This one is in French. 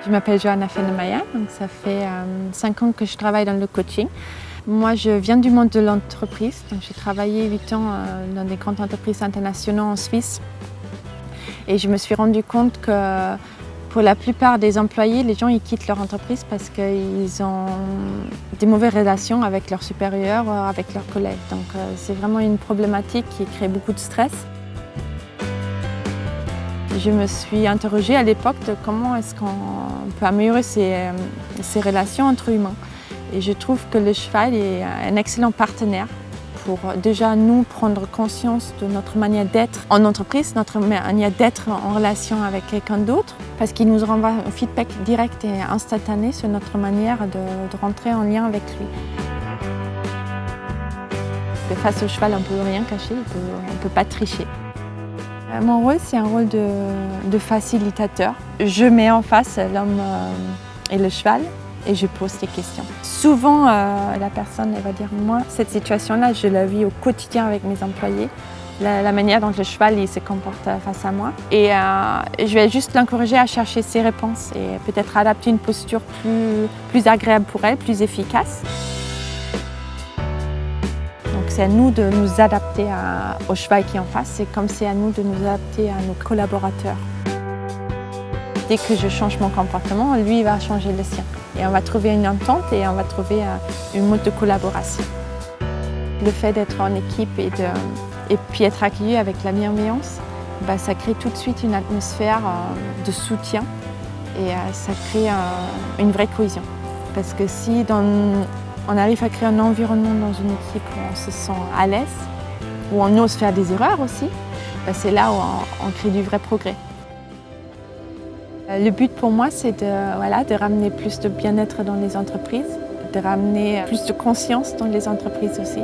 Je m'appelle Johanna Fenemaya, donc ça fait 5 ans que je travaille dans le coaching. Moi, je viens du monde de l'entreprise, donc j'ai travaillé 8 ans dans des grandes entreprises internationales en Suisse. Et je me suis rendu compte que pour la plupart des employés, les gens ils quittent leur entreprise parce qu'ils ont des mauvaises relations avec leurs supérieurs, avec leurs collègues. Donc c'est vraiment une problématique qui crée beaucoup de stress. Je me suis interrogée à l'époque de comment est-ce qu'on peut améliorer ces relations entre humains. Et je trouve que le cheval est un excellent partenaire pour déjà nous prendre conscience de notre manière d'être en entreprise, notre manière d'être en relation avec quelqu'un d'autre, parce qu'il nous renvoie un feedback direct et instantané sur notre manière de rentrer en lien avec lui. Face au cheval, on ne peut rien cacher, on ne peut pas tricher. Mon rôle, c'est un rôle de facilitateur. Je mets en face l'homme et le cheval et je pose des questions. Souvent, la personne elle va dire « moi, cette situation-là, je la vis au quotidien avec mes employés, la manière dont le cheval il se comporte face à moi. » Et je vais juste l'encourager à chercher ses réponses et peut-être adapter une posture plus agréable pour elle, plus efficace. C'est à nous de nous adapter au cheval qui est en face, c'est comme c'est à nous de nous adapter à nos collaborateurs. Dès que je change mon comportement, lui il va changer le sien. Et on va trouver une entente et on va trouver une mode de collaboration. Le fait d'être en équipe et puis être accueilli avec la bienveillance, ça crée tout de suite une atmosphère de soutien et ça crée une vraie cohésion. Parce que si on arrive à créer un environnement dans une équipe où on se sent à l'aise, où on ose faire des erreurs aussi, c'est là où on crée du vrai progrès. Le but pour moi, c'est de ramener plus de bien-être dans les entreprises, de ramener plus de conscience dans les entreprises aussi.